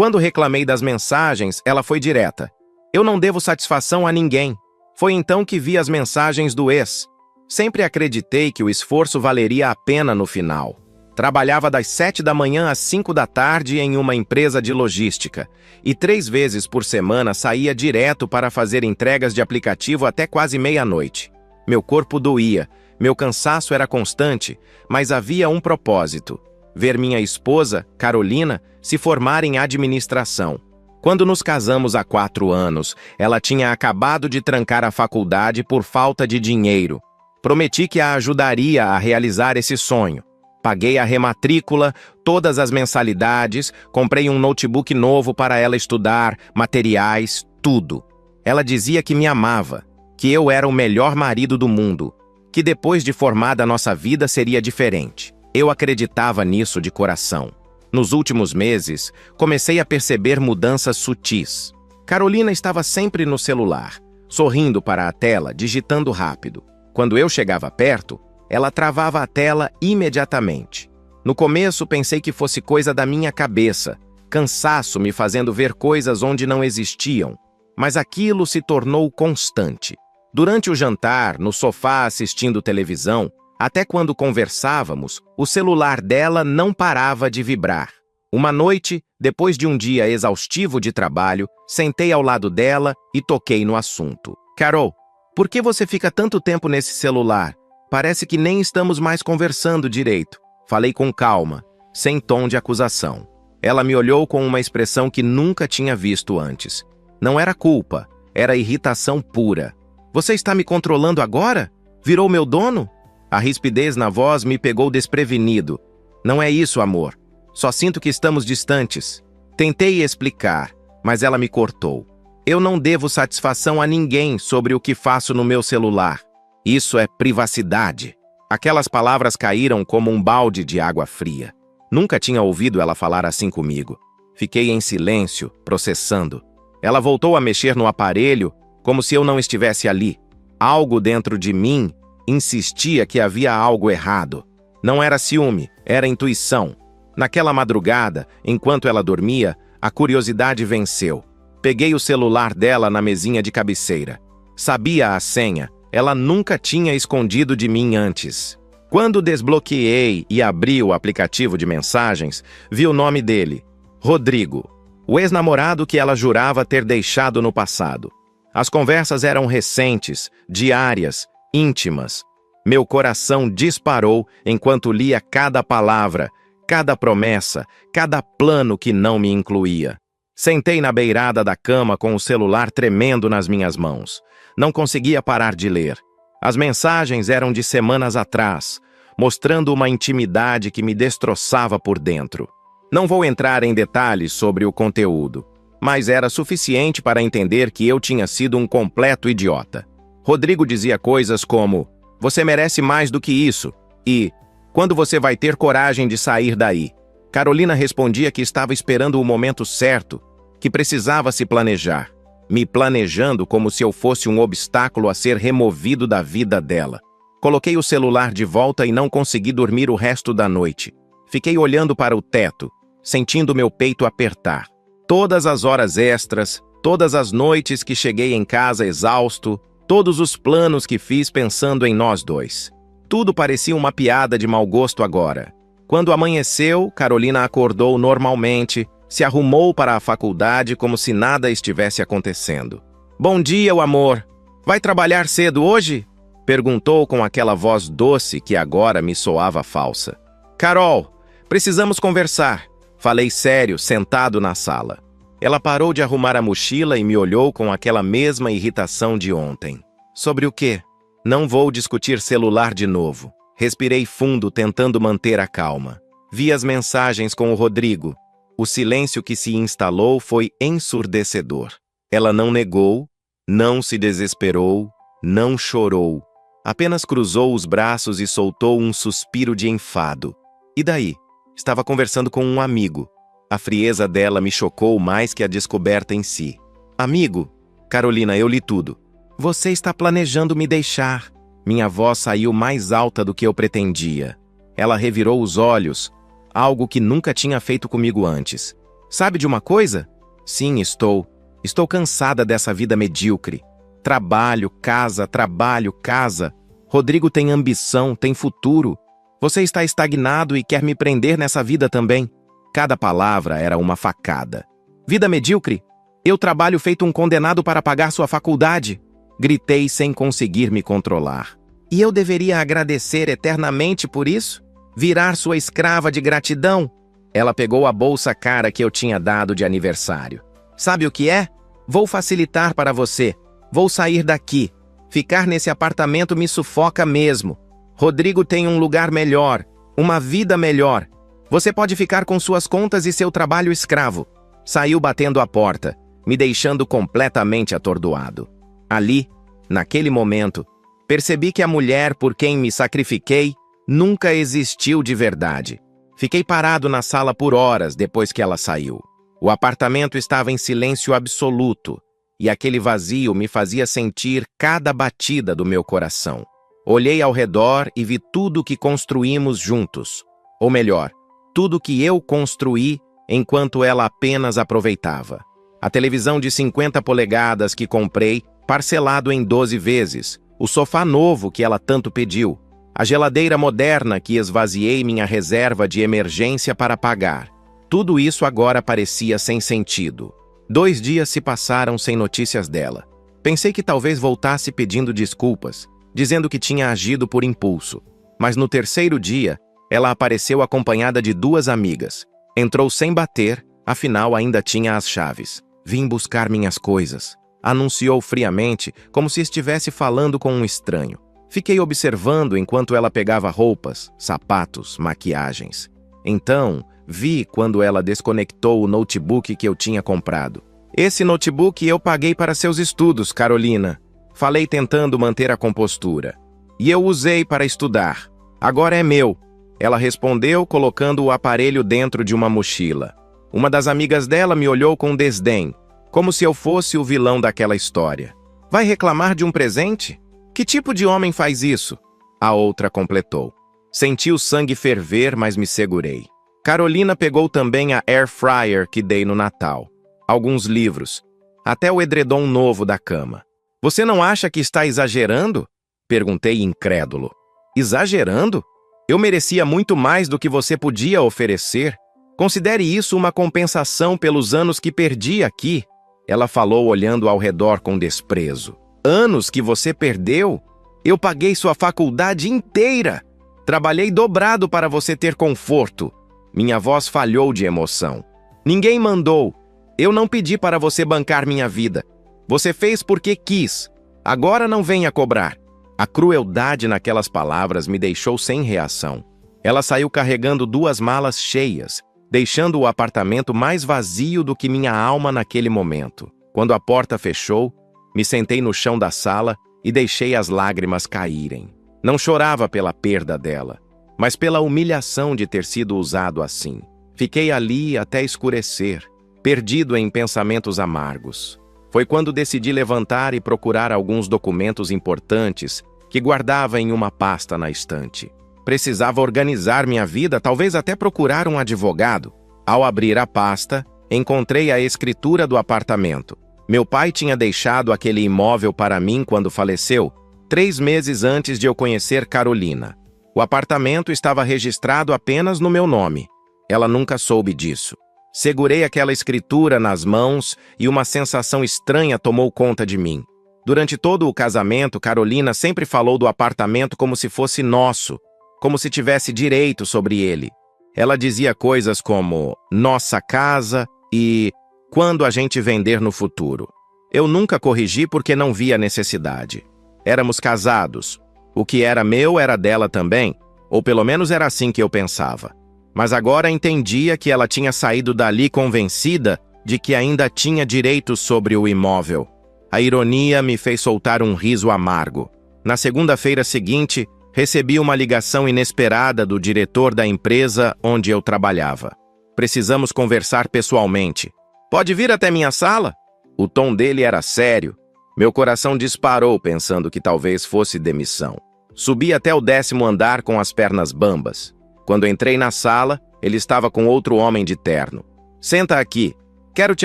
Quando reclamei das mensagens, ela foi direta. Eu não devo satisfação a ninguém. Foi então que vi as mensagens do ex. Sempre acreditei que o esforço valeria a pena no final. Trabalhava das 7 da manhã às 5 da tarde em uma empresa de logística e 3 vezes por semana saía direto para fazer entregas de aplicativo até quase meia-noite. Meu corpo doía, meu cansaço era constante, mas havia um propósito: ver minha esposa, Carolina, se formar em administração. Quando nos casamos há 4 anos, ela tinha acabado de trancar a faculdade por falta de dinheiro. Prometi que a ajudaria a realizar esse sonho. Paguei a rematrícula, todas as mensalidades, comprei um notebook novo para ela estudar, materiais, tudo. Ela dizia que me amava, que eu era o melhor marido do mundo, que depois de formada nossa vida seria diferente. Eu acreditava nisso de coração. Nos últimos meses, comecei a perceber mudanças sutis. Carolina estava sempre no celular, sorrindo para a tela, digitando rápido. Quando eu chegava perto, ela travava a tela imediatamente. No começo, pensei que fosse coisa da minha cabeça, cansaço me fazendo ver coisas onde não existiam, mas aquilo se tornou constante. Durante o jantar, no sofá assistindo televisão, até quando conversávamos, o celular dela não parava de vibrar. Uma noite, depois de um dia exaustivo de trabalho, sentei ao lado dela e toquei no assunto. Carol, por que você fica tanto tempo nesse celular? Parece que nem estamos mais conversando direito. Falei com calma, sem tom de acusação. Ela me olhou com uma expressão que nunca tinha visto antes. Não era culpa, era irritação pura. Você está me controlando agora? Virou meu dono? A rispidez na voz me pegou desprevenido. Não é isso, amor. Só sinto que estamos distantes. Tentei explicar, mas ela me cortou. Eu não devo satisfação a ninguém sobre o que faço no meu celular. Isso é privacidade. Aquelas palavras caíram como um balde de água fria. Nunca tinha ouvido ela falar assim comigo. Fiquei em silêncio, processando. Ela voltou a mexer no aparelho, como se eu não estivesse ali. Algo dentro de mim insistia que havia algo errado. Não era ciúme, era intuição. Naquela madrugada, enquanto ela dormia, a curiosidade venceu. Peguei o celular dela na mesinha de cabeceira. Sabia a senha, ela nunca tinha escondido de mim antes. Quando desbloqueei e abri o aplicativo de mensagens, vi o nome dele, Rodrigo, o ex-namorado que ela jurava ter deixado no passado. As conversas eram recentes, diárias, íntimas. Meu coração disparou enquanto lia cada palavra, cada promessa, cada plano que não me incluía. Sentei na beirada da cama com o celular tremendo nas minhas mãos. Não conseguia parar de ler. As mensagens eram de semanas atrás, mostrando uma intimidade que me destroçava por dentro. Não vou entrar em detalhes sobre o conteúdo, mas era suficiente para entender que eu tinha sido um completo idiota. Rodrigo dizia coisas como: "Você merece mais do que isso" e "Quando você vai ter coragem de sair daí?" Carolina respondia que estava esperando o momento certo, que precisava se planejar, me planejando como se eu fosse um obstáculo a ser removido da vida dela. Coloquei o celular de volta e não consegui dormir o resto da noite. Fiquei olhando para o teto, sentindo meu peito apertar. Todas as horas extras, todas as noites que cheguei em casa exausto, todos os planos que fiz pensando em nós dois. Tudo parecia uma piada de mau gosto agora. Quando amanheceu, Carolina acordou normalmente, se arrumou para a faculdade como se nada estivesse acontecendo. "Bom dia, o amor. Vai trabalhar cedo hoje?" Perguntou com aquela voz doce que agora me soava falsa. "Carol, precisamos conversar." Falei sério, sentado na sala. Ela parou de arrumar a mochila e me olhou com aquela mesma irritação de ontem. "Sobre o quê?" "Não vou discutir celular de novo." Respirei fundo, tentando manter a calma. Vi as mensagens com o Rodrigo. O silêncio que se instalou foi ensurdecedor. Ela não negou, não se desesperou, não chorou. Apenas cruzou os braços e soltou um suspiro de enfado. E daí? Estava conversando com um amigo. A frieza dela me chocou mais que a descoberta em si. "Amigo?" "Carolina, eu li tudo." "Você está planejando me deixar." Minha voz saiu mais alta do que eu pretendia. Ela revirou os olhos, algo que nunca tinha feito comigo antes. Sabe de uma coisa? Sim, estou. Estou cansada dessa vida medíocre. Trabalho, casa, trabalho, casa. Rodrigo tem ambição, tem futuro. Você está estagnado e quer me prender nessa vida também. Cada palavra era uma facada. Vida medíocre? Eu trabalho feito um condenado para pagar sua faculdade. Gritei sem conseguir me controlar. E eu deveria agradecer eternamente por isso? Virar sua escrava de gratidão? Ela pegou a bolsa cara que eu tinha dado de aniversário. Sabe o que é? Vou facilitar para você. Vou sair daqui. Ficar nesse apartamento me sufoca mesmo. Rodrigo tem um lugar melhor, uma vida melhor. Você pode ficar com suas contas e seu trabalho escravo. Saiu batendo a porta, me deixando completamente atordoado. Ali, naquele momento, percebi que a mulher por quem me sacrifiquei nunca existiu de verdade. Fiquei parado na sala por horas depois que ela saiu. O apartamento estava em silêncio absoluto, e aquele vazio me fazia sentir cada batida do meu coração. Olhei ao redor e vi tudo que construímos juntos. Ou melhor, tudo que eu construí enquanto ela apenas aproveitava. A televisão de 50 polegadas que comprei, parcelado em 12 vezes. O sofá novo que ela tanto pediu. A geladeira moderna que esvaziei minha reserva de emergência para pagar. Tudo isso agora parecia sem sentido. 2 dias se passaram sem notícias dela. Pensei que talvez voltasse pedindo desculpas, dizendo que tinha agido por impulso. Mas no 3º dia, ela apareceu acompanhada de 2 amigas. Entrou sem bater, afinal ainda tinha as chaves. Vim buscar minhas coisas. Anunciou friamente, como se estivesse falando com um estranho. Fiquei observando enquanto ela pegava roupas, sapatos, maquiagens. Então, vi quando ela desconectou o notebook que eu tinha comprado. Esse notebook eu paguei para seus estudos, Carolina. Falei tentando manter a compostura. E eu usei para estudar. Agora é meu. Ela respondeu colocando o aparelho dentro de uma mochila. Uma das amigas dela me olhou com desdém, como se eu fosse o vilão daquela história. Vai reclamar de um presente? Que tipo de homem faz isso? A outra completou. Senti o sangue ferver, mas me segurei. Carolina pegou também a air fryer que dei no Natal. Alguns livros. Até o edredom novo da cama. Você não acha que está exagerando? Perguntei incrédulo. Exagerando? Eu merecia muito mais do que você podia oferecer. Considere isso uma compensação pelos anos que perdi aqui. Ela falou olhando ao redor com desprezo. Anos que você perdeu? Eu paguei sua faculdade inteira. Trabalhei dobrado para você ter conforto. Minha voz falhou de emoção. Ninguém mandou. Eu não pedi para você bancar minha vida. Você fez porque quis. Agora não venha cobrar. A crueldade naquelas palavras me deixou sem reação. Ela saiu carregando 2 malas cheias, deixando o apartamento mais vazio do que minha alma naquele momento. Quando a porta fechou, me sentei no chão da sala e deixei as lágrimas caírem. Não chorava pela perda dela, mas pela humilhação de ter sido usado assim. Fiquei ali até escurecer, perdido em pensamentos amargos. Foi quando decidi levantar e procurar alguns documentos importantes que guardava em uma pasta na estante. Precisava organizar minha vida, talvez até procurar um advogado. Ao abrir a pasta, encontrei a escritura do apartamento. Meu pai tinha deixado aquele imóvel para mim quando faleceu, 3 meses antes de eu conhecer Carolina. O apartamento estava registrado apenas no meu nome. Ela nunca soube disso. Segurei aquela escritura nas mãos e uma sensação estranha tomou conta de mim. Durante todo o casamento, Carolina sempre falou do apartamento como se fosse nosso, como se tivesse direito sobre ele. Ela dizia coisas como nossa casa e quando a gente vender no futuro. Eu nunca corrigi porque não via necessidade. Éramos casados. O que era meu era dela também, ou pelo menos era assim que eu pensava. Mas agora entendia que ela tinha saído dali convencida de que ainda tinha direitos sobre o imóvel. A ironia me fez soltar um riso amargo. Na segunda-feira seguinte, recebi uma ligação inesperada do diretor da empresa onde eu trabalhava. Precisamos conversar pessoalmente. Pode vir até minha sala? O tom dele era sério. Meu coração disparou pensando que talvez fosse demissão. Subi até o 10º andar com as pernas bambas. Quando entrei na sala, ele estava com outro homem de terno. Senta aqui. Quero te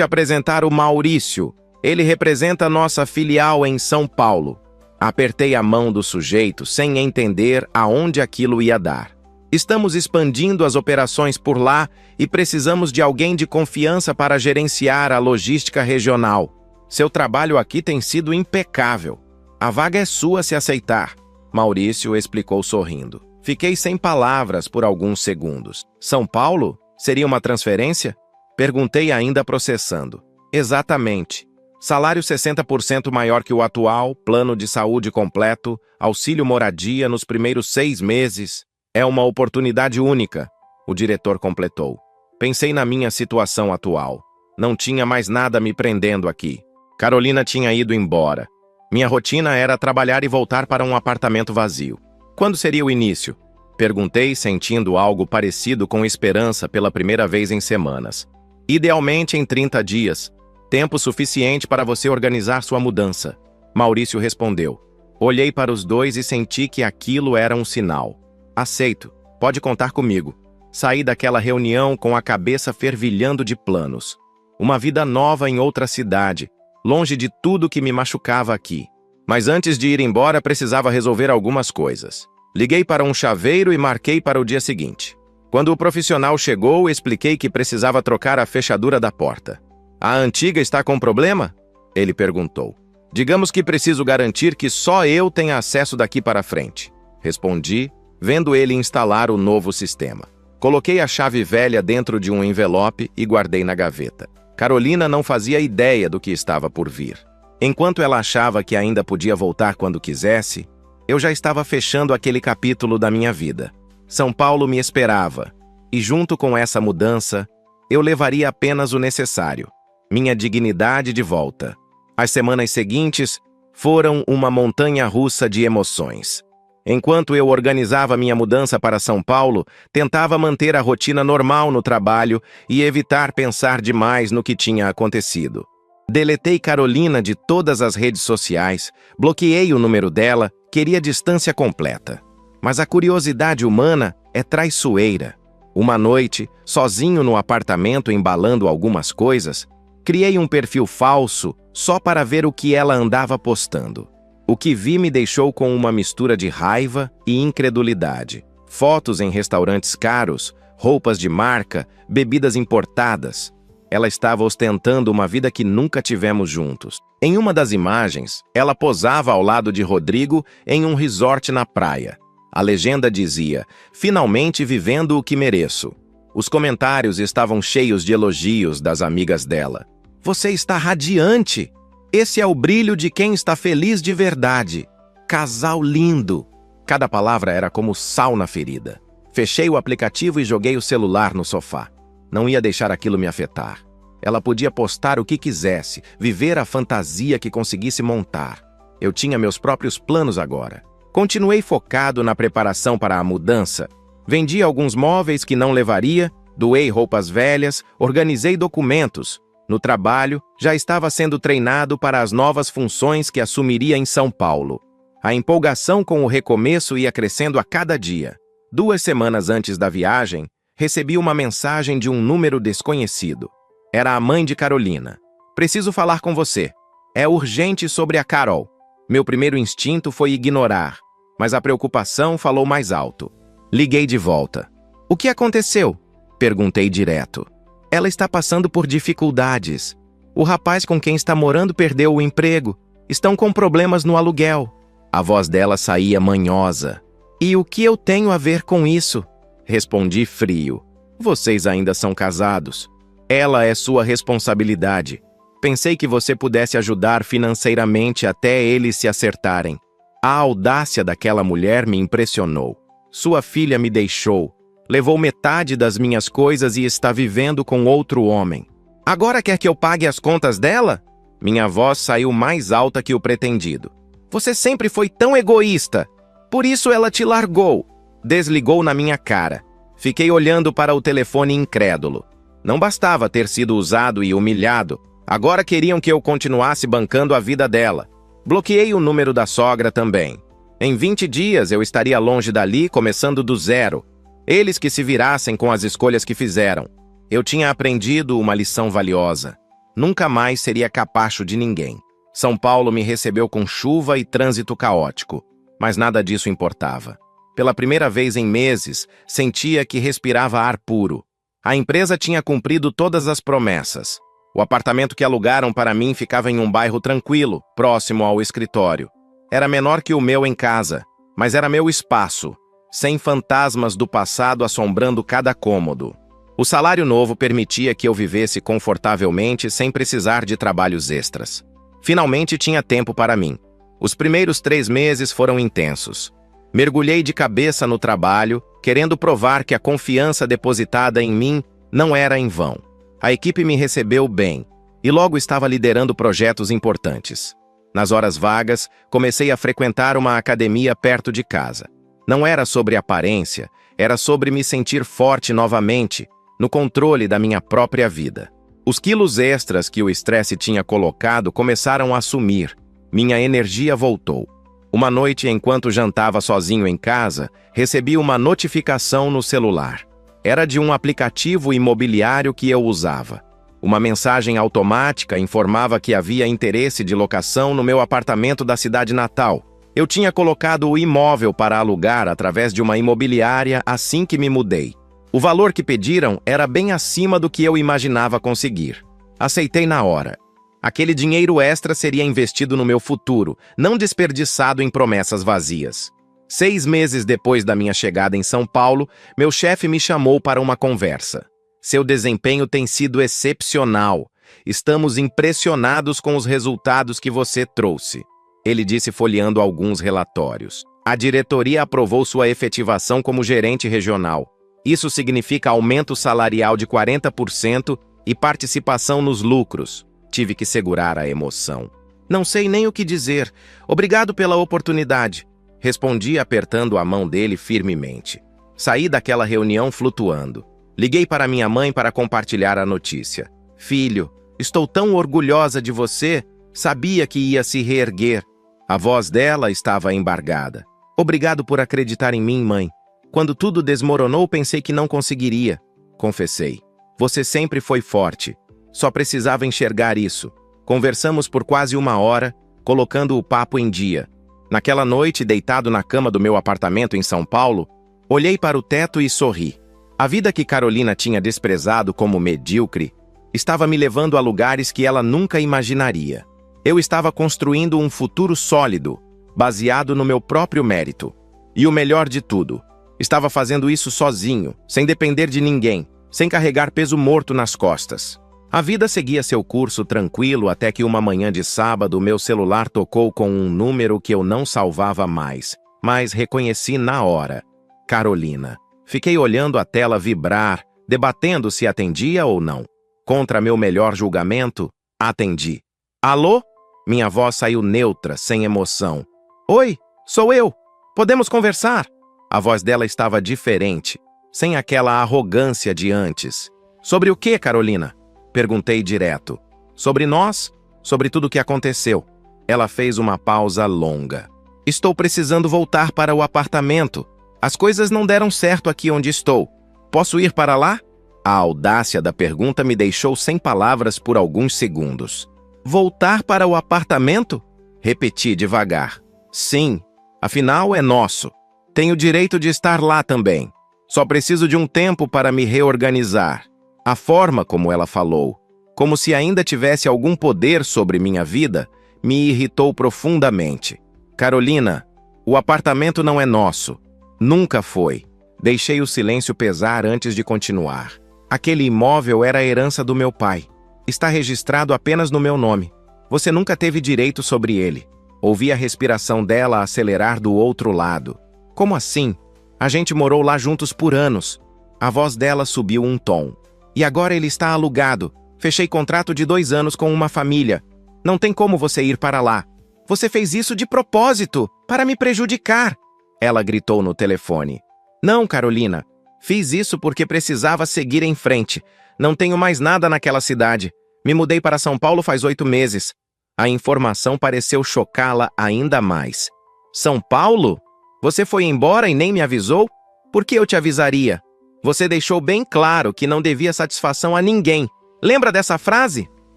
apresentar o Maurício. Ele representa nossa filial em São Paulo. Apertei a mão do sujeito sem entender aonde aquilo ia dar. Estamos expandindo as operações por lá e precisamos de alguém de confiança para gerenciar a logística regional. Seu trabalho aqui tem sido impecável. A vaga é sua se aceitar, Maurício explicou sorrindo. Fiquei sem palavras por alguns segundos. São Paulo? Seria uma transferência? Perguntei ainda processando. Exatamente. Salário 60% maior que o atual, plano de saúde completo, auxílio moradia nos primeiros 6 meses. É uma oportunidade única, o diretor completou. Pensei na minha situação atual. Não tinha mais nada me prendendo aqui. Carolina tinha ido embora. Minha rotina era trabalhar e voltar para um apartamento vazio. Quando seria o início? Perguntei, sentindo algo parecido com esperança pela primeira vez em semanas. Idealmente em 30 dias. Tempo suficiente para você organizar sua mudança. Maurício respondeu. Olhei para os dois e senti que aquilo era um sinal. Aceito. Pode contar comigo. Saí daquela reunião com a cabeça fervilhando de planos. Uma vida nova em outra cidade, longe de tudo que me machucava aqui. Mas antes de ir embora, precisava resolver algumas coisas. Liguei para um chaveiro e marquei para o dia seguinte. Quando o profissional chegou, expliquei que precisava trocar a fechadura da porta. A antiga está com problema? Ele perguntou. Digamos que preciso garantir que só eu tenha acesso daqui para frente. Respondi, vendo ele instalar o novo sistema. Coloquei a chave velha dentro de um envelope e guardei na gaveta. Carolina não fazia ideia do que estava por vir. Enquanto ela achava que ainda podia voltar quando quisesse, eu já estava fechando aquele capítulo da minha vida. São Paulo me esperava, e junto com essa mudança, eu levaria apenas o necessário, minha dignidade de volta. As semanas seguintes foram uma montanha-russa de emoções. Enquanto eu organizava minha mudança para São Paulo, tentava manter a rotina normal no trabalho e evitar pensar demais no que tinha acontecido. Deletei Carolina de todas as redes sociais, bloqueei o número dela, queria distância completa. Mas a curiosidade humana é traiçoeira. Uma noite, sozinho no apartamento embalando algumas coisas, criei um perfil falso só para ver o que ela andava postando. O que vi me deixou com uma mistura de raiva e incredulidade. Fotos em restaurantes caros, roupas de marca, bebidas importadas. Ela estava ostentando uma vida que nunca tivemos juntos. Em uma das imagens, ela posava ao lado de Rodrigo em um resort na praia. A legenda dizia, finalmente vivendo o que mereço. Os comentários estavam cheios de elogios das amigas dela. Você está radiante! Esse é o brilho de quem está feliz de verdade. Casal lindo! Cada palavra era como sal na ferida. Fechei o aplicativo e joguei o celular no sofá. Não ia deixar aquilo me afetar. Ela podia postar o que quisesse, viver a fantasia que conseguisse montar. Eu tinha meus próprios planos agora. Continuei focado na preparação para a mudança. Vendi alguns móveis que não levaria, doei roupas velhas, organizei documentos. No trabalho, já estava sendo treinado para as novas funções que assumiria em São Paulo. A empolgação com o recomeço ia crescendo a cada dia. 2 semanas antes da viagem, recebi uma mensagem de um número desconhecido. Era a mãe de Carolina. Preciso falar com você. É urgente sobre a Carol. Meu primeiro instinto foi ignorar, mas a preocupação falou mais alto. Liguei de volta. O que aconteceu? Perguntei direto. Ela está passando por dificuldades. O rapaz com quem está morando perdeu o emprego. Estão com problemas no aluguel. A voz dela saía manhosa. E o que eu tenho a ver com isso? Respondi frio. Vocês ainda são casados. Ela é sua responsabilidade. Pensei que você pudesse ajudar financeiramente até eles se acertarem. A audácia daquela mulher me impressionou. Sua filha me deixou. Levou metade das minhas coisas e está vivendo com outro homem. Agora quer que eu pague as contas dela? Minha voz saiu mais alta que o pretendido. Você sempre foi tão egoísta. Por isso ela te largou. Desligou na minha cara. Fiquei olhando para o telefone incrédulo. Não bastava ter sido usado e humilhado. Agora queriam que eu continuasse bancando a vida dela. Bloqueei o número da sogra também. Em 20 dias eu estaria longe dali, começando do zero. Eles que se virassem com as escolhas que fizeram. Eu tinha aprendido uma lição valiosa. Nunca mais seria capacho de ninguém. São Paulo me recebeu com chuva e trânsito caótico, mas nada disso importava. Pela primeira vez em meses, sentia que respirava ar puro. A empresa tinha cumprido todas as promessas. O apartamento que alugaram para mim ficava em um bairro tranquilo, próximo ao escritório. Era menor que o meu em casa, mas era meu espaço, sem fantasmas do passado assombrando cada cômodo. O salário novo permitia que eu vivesse confortavelmente sem precisar de trabalhos extras. Finalmente tinha tempo para mim. Os primeiros 3 meses foram intensos. Mergulhei de cabeça no trabalho, querendo provar que a confiança depositada em mim não era em vão. A equipe me recebeu bem e logo estava liderando projetos importantes. Nas horas vagas, comecei a frequentar uma academia perto de casa. Não era sobre aparência, era sobre me sentir forte novamente, no controle da minha própria vida. Os quilos extras que o estresse tinha colocado começaram a sumir. Minha energia voltou. Uma noite, enquanto jantava sozinho em casa, recebi uma notificação no celular. Era de um aplicativo imobiliário que eu usava. Uma mensagem automática informava que havia interesse de locação no meu apartamento da cidade natal. Eu tinha colocado o imóvel para alugar através de uma imobiliária assim que me mudei. O valor que pediram era bem acima do que eu imaginava conseguir. Aceitei na hora. Aquele dinheiro extra seria investido no meu futuro, não desperdiçado em promessas vazias. 6 meses depois da minha chegada em São Paulo, meu chefe me chamou para uma conversa. Seu desempenho tem sido excepcional. Estamos impressionados com os resultados que você trouxe. Ele disse folheando alguns relatórios. A diretoria aprovou sua efetivação como gerente regional. Isso significa aumento salarial de 40% e participação nos lucros. Tive que segurar a emoção. Não sei nem o que dizer. Obrigado pela oportunidade. Respondi apertando a mão dele firmemente. Saí daquela reunião flutuando. Liguei para minha mãe para compartilhar a notícia. Filho, estou tão orgulhosa de você. Sabia que ia se reerguer. A voz dela estava embargada. Obrigado por acreditar em mim, mãe. Quando tudo desmoronou, pensei que não conseguiria. Confessei. Você sempre foi forte. Só precisava enxergar isso. Conversamos por quase 1 hora, colocando o papo em dia. Naquela noite, deitado na cama do meu apartamento em São Paulo, olhei para o teto e sorri. A vida que Carolina tinha desprezado como medíocre estava me levando a lugares que ela nunca imaginaria. Eu estava construindo um futuro sólido, baseado no meu próprio mérito. E o melhor de tudo, estava fazendo isso sozinho, sem depender de ninguém, sem carregar peso morto nas costas. A vida seguia seu curso tranquilo até que uma manhã de sábado meu celular tocou com um número que eu não salvava mais, mas reconheci na hora. Carolina. Fiquei olhando a tela vibrar, debatendo se atendia ou não. Contra meu melhor julgamento, atendi. Alô? Minha voz saiu neutra, sem emoção. Oi, sou eu. Podemos conversar? A voz dela estava diferente, sem aquela arrogância de antes. Sobre o que, Carolina? Perguntei direto. Sobre nós? Sobre tudo o que aconteceu. Ela fez uma pausa longa. Estou precisando voltar para o apartamento. As coisas não deram certo aqui onde estou. Posso ir para lá? A audácia da pergunta me deixou sem palavras por alguns segundos. Voltar para o apartamento? Repeti devagar. Sim, afinal é nosso. Tenho direito de estar lá também. Só preciso de um tempo para me reorganizar. A forma como ela falou, como se ainda tivesse algum poder sobre minha vida, me irritou profundamente. Carolina, o apartamento não é nosso. Nunca foi. Deixei o silêncio pesar antes de continuar. Aquele imóvel era a herança do meu pai. Está registrado apenas no meu nome. Você nunca teve direito sobre ele. Ouvi a respiração dela acelerar do outro lado. Como assim? A gente morou lá juntos por anos. A voz dela subiu um tom. E agora ele está alugado. Fechei contrato de 2 anos com uma família. Não tem como você ir para lá. Você fez isso de propósito, para me prejudicar. Ela gritou no telefone. Não, Carolina. Fiz isso porque precisava seguir em frente. Não tenho mais nada naquela cidade. Me mudei para São Paulo faz 8 meses. A informação pareceu chocá-la ainda mais. São Paulo? Você foi embora e nem me avisou? Por que eu te avisaria? Você deixou bem claro que não devia satisfação a ninguém. Lembra dessa frase?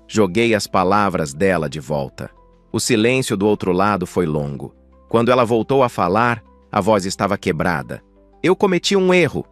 Joguei as palavras dela de volta. O silêncio do outro lado foi longo. Quando ela voltou a falar, a voz estava quebrada. Eu cometi um erro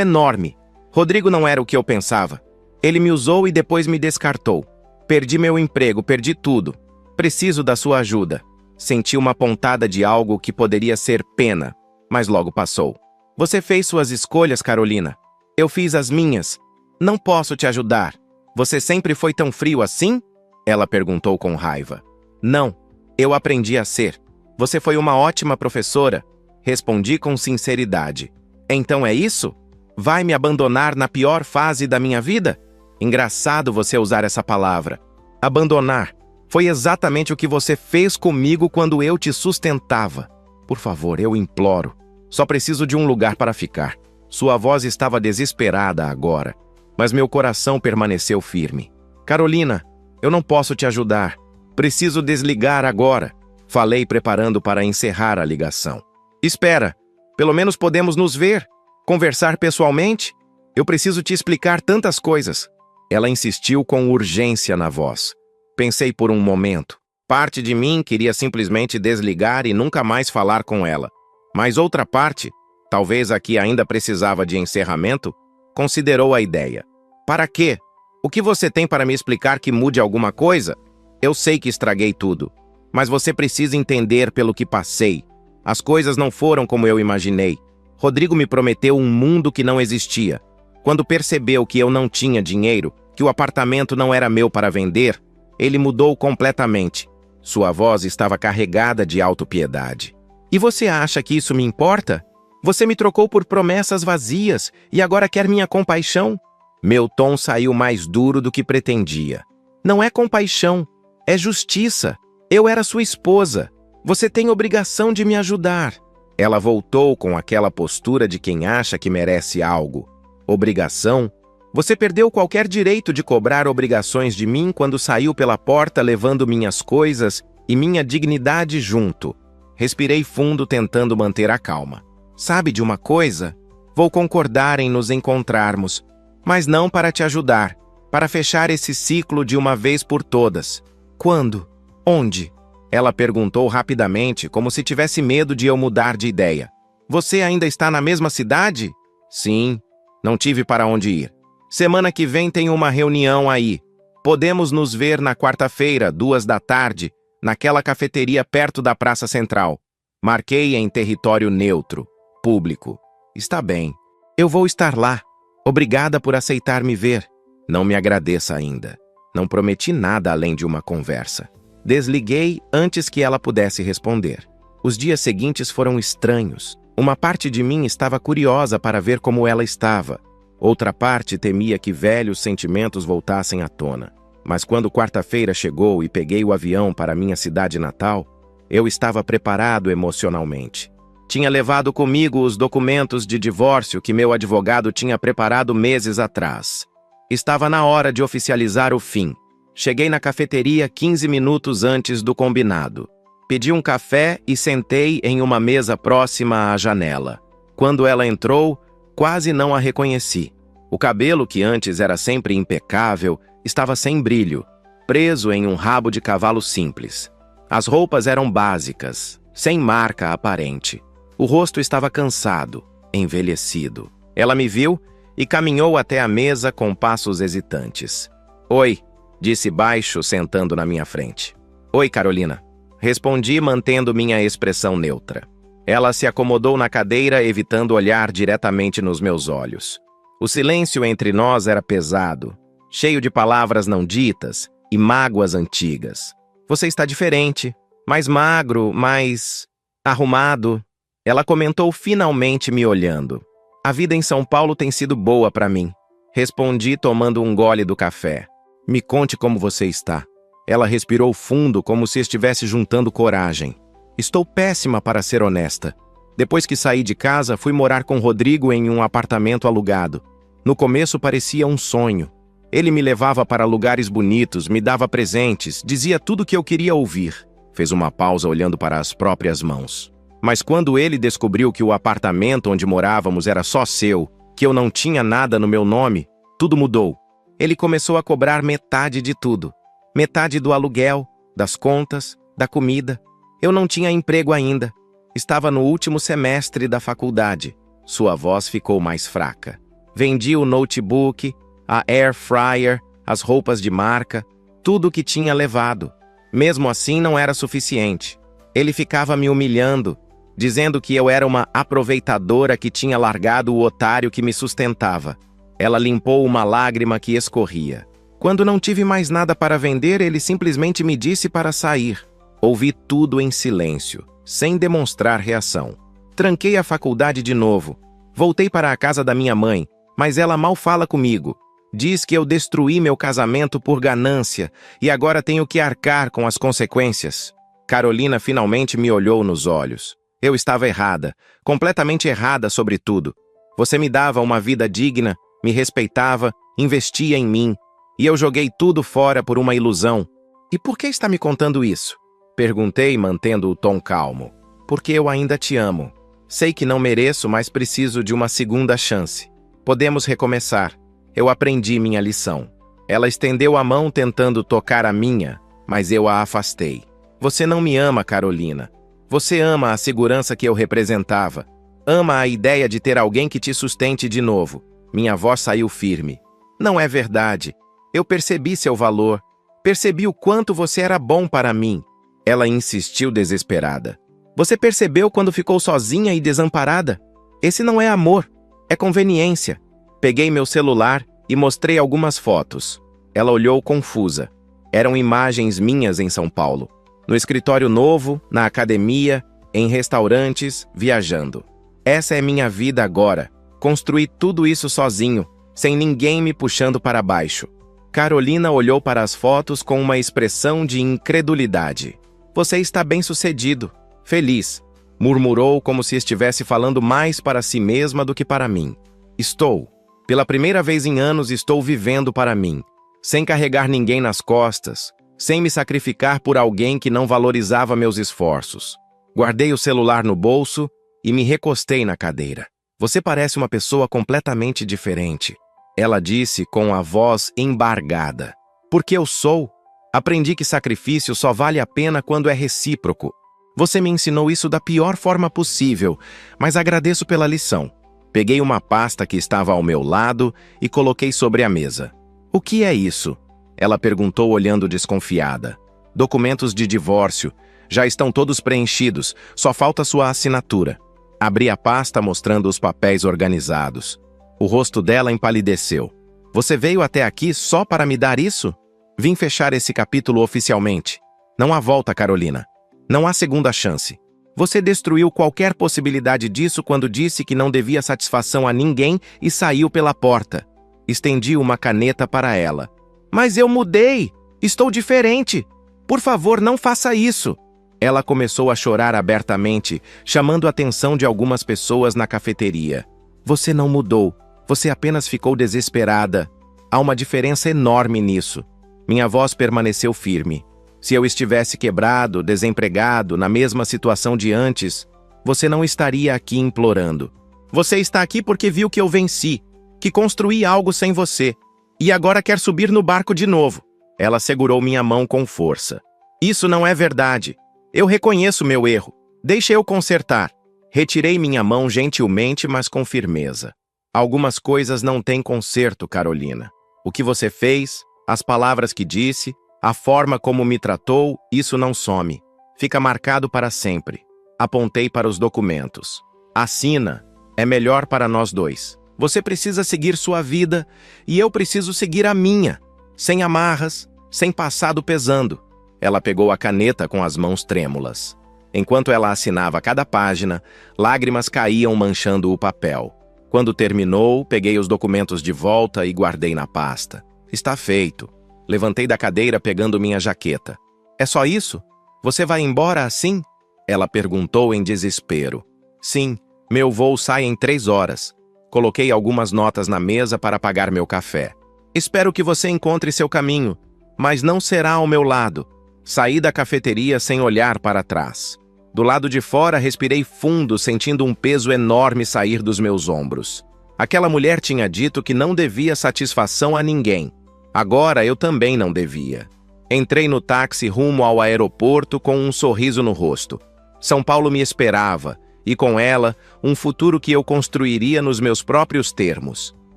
enorme. Rodrigo não era o que eu pensava. Ele me usou e depois me descartou. Perdi meu emprego, perdi tudo. Preciso da sua ajuda. Senti uma pontada de algo que poderia ser pena, mas logo passou. Você fez suas escolhas, Carolina. Eu fiz as minhas. Não posso te ajudar. Você sempre foi tão frio assim? Ela perguntou com raiva. Não, eu aprendi a ser. Você foi uma ótima professora. Respondi com sinceridade. Então é isso? Vai me abandonar na pior fase da minha vida? Engraçado você usar essa palavra. Abandonar. Foi exatamente o que você fez comigo quando eu te sustentava. Por favor, eu imploro. Só preciso de um lugar para ficar. Sua voz estava desesperada agora, mas meu coração permaneceu firme. Carolina, eu não posso te ajudar. Preciso desligar agora. Falei preparando para encerrar a ligação. Espera, pelo menos podemos nos ver, conversar pessoalmente? Eu preciso te explicar tantas coisas. Ela insistiu com urgência na voz. Pensei por um momento. Parte de mim queria simplesmente desligar e nunca mais falar com ela. Mas outra parte, talvez a que ainda precisava de encerramento, considerou a ideia. Para quê? O que você tem para me explicar que mude alguma coisa? Eu sei que estraguei tudo, mas você precisa entender pelo que passei. As coisas não foram como eu imaginei. Rodrigo me prometeu um mundo que não existia. Quando percebeu que eu não tinha dinheiro, que o apartamento não era meu para vender, ele mudou completamente. Sua voz estava carregada de autopiedade. E você acha que isso me importa? Você me trocou por promessas vazias e agora quer minha compaixão? Meu tom saiu mais duro do que pretendia. Não é compaixão, é justiça. Eu era sua esposa. Você tem obrigação de me ajudar. Ela voltou com aquela postura de quem acha que merece algo. Obrigação? Você perdeu qualquer direito de cobrar obrigações de mim quando saiu pela porta levando minhas coisas e minha dignidade junto. Respirei fundo tentando manter a calma. Sabe de uma coisa? Vou concordar em nos encontrarmos, mas não para te ajudar, para fechar esse ciclo de uma vez por todas. Quando? Onde? Ela perguntou rapidamente, como se tivesse medo de eu mudar de ideia. Você ainda está na mesma cidade? Sim, não tive para onde ir. Semana que vem tem uma reunião aí. Podemos nos ver na quarta-feira, 14h, naquela cafeteria perto da Praça Central. Marquei em território neutro, público. Está bem. Eu vou estar lá. Obrigada por aceitar me ver. Não me agradeça ainda. Não prometi nada além de uma conversa. Desliguei antes que ela pudesse responder. Os dias seguintes foram estranhos. Uma parte de mim estava curiosa para ver como ela estava. Outra parte temia que velhos sentimentos voltassem à tona. Mas quando quarta-feira chegou e peguei o avião para minha cidade natal, eu estava preparado emocionalmente. Tinha levado comigo os documentos de divórcio que meu advogado tinha preparado meses atrás. Estava na hora de oficializar o fim. Cheguei na cafeteria 15 minutos antes do combinado. Pedi um café e sentei em uma mesa próxima à janela. Quando ela entrou, quase não a reconheci. O cabelo, que antes era sempre impecável, estava sem brilho, preso em um rabo de cavalo simples. As roupas eram básicas, sem marca aparente. O rosto estava cansado, envelhecido. Ela me viu e caminhou até a mesa com passos hesitantes. Oi, disse baixo, sentando na minha frente. Oi, Carolina. Respondi, mantendo minha expressão neutra. Ela se acomodou na cadeira, evitando olhar diretamente nos meus olhos. O silêncio entre nós era pesado, cheio de palavras não ditas e mágoas antigas. Você está diferente, mais magro, mais arrumado. Ela comentou finalmente me olhando. A vida em São Paulo tem sido boa para mim. Respondi tomando um gole do café. Me conte como você está. Ela respirou fundo, como se estivesse juntando coragem. Estou péssima, para ser honesta. Depois que saí de casa, fui morar com Rodrigo em um apartamento alugado. No começo parecia um sonho. Ele me levava para lugares bonitos, me dava presentes, dizia tudo o que eu queria ouvir. Fez uma pausa olhando para as próprias mãos. Mas quando ele descobriu que o apartamento onde morávamos era só seu, que eu não tinha nada no meu nome, tudo mudou. Ele começou a cobrar metade de tudo. Metade do aluguel, das contas, da comida. Eu não tinha emprego ainda. Estava no último semestre da faculdade. Sua voz ficou mais fraca. Vendi o notebook, a air fryer, as roupas de marca, tudo o que tinha levado. Mesmo assim, não era suficiente. Ele ficava me humilhando, dizendo que eu era uma aproveitadora que tinha largado o otário que me sustentava. Ela limpou uma lágrima que escorria. Quando não tive mais nada para vender, ele simplesmente me disse para sair. Ouvi tudo em silêncio, sem demonstrar reação. Tranquei a faculdade de novo. Voltei para a casa da minha mãe, mas ela mal fala comigo. Diz que eu destruí meu casamento por ganância e agora tenho que arcar com as consequências. Carolina finalmente me olhou nos olhos. Eu estava errada, completamente errada sobre tudo. Você me dava uma vida digna, me respeitava, investia em mim, e eu joguei tudo fora por uma ilusão. E por que está me contando isso? Perguntei, mantendo o tom calmo. Porque eu ainda te amo. Sei que não mereço, mas preciso de uma segunda chance. Podemos recomeçar. Eu aprendi minha lição. Ela estendeu a mão tentando tocar a minha, mas eu a afastei. Você não me ama, Carolina. Você ama a segurança que eu representava. Ama a ideia de ter alguém que te sustente de novo. Minha voz saiu firme. Não é verdade. Eu percebi seu valor. Percebi o quanto você era bom para mim. Ela insistiu desesperada. Você percebeu quando ficou sozinha e desamparada? Esse não é amor, é conveniência. Peguei meu celular e mostrei algumas fotos. Ela olhou confusa. Eram imagens minhas em São Paulo. No escritório novo, na academia, em restaurantes, viajando. Essa é minha vida agora. Construí tudo isso sozinho, sem ninguém me puxando para baixo. Carolina olhou para as fotos com uma expressão de incredulidade. Você está bem-sucedido, feliz, murmurou como se estivesse falando mais para si mesma do que para mim. Estou. Pela primeira vez em anos estou vivendo para mim, sem carregar ninguém nas costas, sem me sacrificar por alguém que não valorizava meus esforços. Guardei o celular no bolso e me recostei na cadeira. Você parece uma pessoa completamente diferente, ela disse com a voz embargada. Porque eu sou. Aprendi que sacrifício só vale a pena quando é recíproco. Você me ensinou isso da pior forma possível, mas agradeço pela lição. Peguei uma pasta que estava ao meu lado e coloquei sobre a mesa. O que é isso? Ela perguntou olhando desconfiada. Documentos de divórcio. Já estão todos preenchidos, só falta sua assinatura. Abri a pasta mostrando os papéis organizados. O rosto dela empalideceu. Você veio até aqui só para me dar isso? Vim fechar esse capítulo oficialmente. Não há volta, Carolina. Não há segunda chance. Você destruiu qualquer possibilidade disso quando disse que não devia satisfação a ninguém e saiu pela porta. Estendi uma caneta para ela. Mas eu mudei! Estou diferente! Por favor, não faça isso! Ela começou a chorar abertamente, chamando a atenção de algumas pessoas na cafeteria. Você não mudou. Você apenas ficou desesperada. Há uma diferença enorme nisso. Minha voz permaneceu firme. Se eu estivesse quebrado, desempregado, na mesma situação de antes, você não estaria aqui implorando. Você está aqui porque viu que eu venci, que construí algo sem você, e agora quer subir no barco de novo. Ela segurou minha mão com força. Isso não é verdade. Eu reconheço meu erro. Deixe eu consertar. Retirei minha mão gentilmente, mas com firmeza. Algumas coisas não têm conserto, Carolina. O que você fez, as palavras que disse, a forma como me tratou, isso não some. Fica marcado para sempre. Apontei para os documentos. Assina. É melhor para nós dois. Você precisa seguir sua vida e eu preciso seguir a minha. Sem amarras, sem passado pesando. Ela pegou a caneta com as mãos trêmulas. Enquanto ela assinava cada página, lágrimas caíam manchando o papel. Quando terminou, peguei os documentos de volta e guardei na pasta. Está feito. Levantei da cadeira pegando minha jaqueta. É só isso? Você vai embora assim? Ela perguntou em desespero. Sim, meu voo sai em 3 horas. Coloquei algumas notas na mesa para pagar meu café. Espero que você encontre seu caminho, mas não será ao meu lado. Saí da cafeteria sem olhar para trás. Do lado de fora, respirei fundo, sentindo um peso enorme sair dos meus ombros. Aquela mulher tinha dito que não devia satisfação a ninguém. Agora eu também não devia. Entrei no táxi rumo ao aeroporto com um sorriso no rosto. São Paulo me esperava, e com ela, um futuro que eu construiria nos meus próprios termos.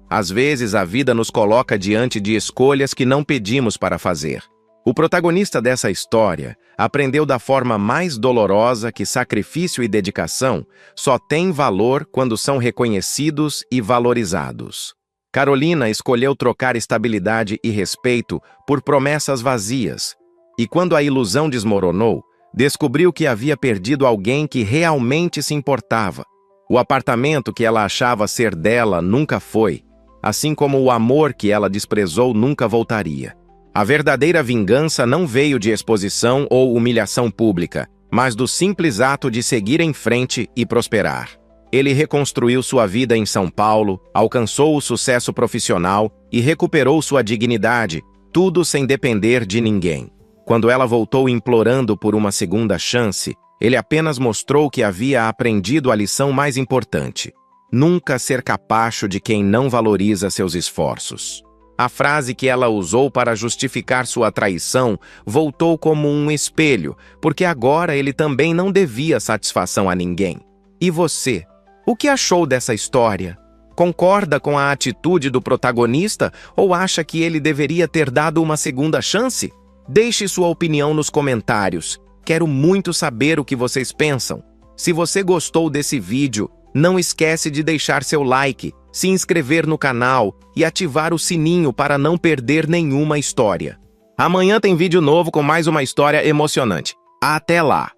Às vezes a vida nos coloca diante de escolhas que não pedimos para fazer. O protagonista dessa história aprendeu da forma mais dolorosa que sacrifício e dedicação só têm valor quando são reconhecidos e valorizados. Carolina escolheu trocar estabilidade e respeito por promessas vazias, e quando a ilusão desmoronou, descobriu que havia perdido alguém que realmente se importava. O apartamento que ela achava ser dela nunca foi, assim como o amor que ela desprezou nunca voltaria. A verdadeira vingança não veio de exposição ou humilhação pública, mas do simples ato de seguir em frente e prosperar. Ele reconstruiu sua vida em São Paulo, alcançou o sucesso profissional e recuperou sua dignidade, tudo sem depender de ninguém. Quando ela voltou implorando por uma segunda chance, ele apenas mostrou que havia aprendido a lição mais importante: nunca ser capacho de quem não valoriza seus esforços. A frase que ela usou para justificar sua traição voltou como um espelho, porque agora ele também não devia satisfação a ninguém. E você? O que achou dessa história? Concorda com a atitude do protagonista ou acha que ele deveria ter dado uma segunda chance? Deixe sua opinião nos comentários. Quero muito saber o que vocês pensam. Se você gostou desse vídeo, não esquece de deixar seu like, se inscrever no canal e ativar o sininho para não perder nenhuma história. Amanhã tem vídeo novo com mais uma história emocionante. Até lá!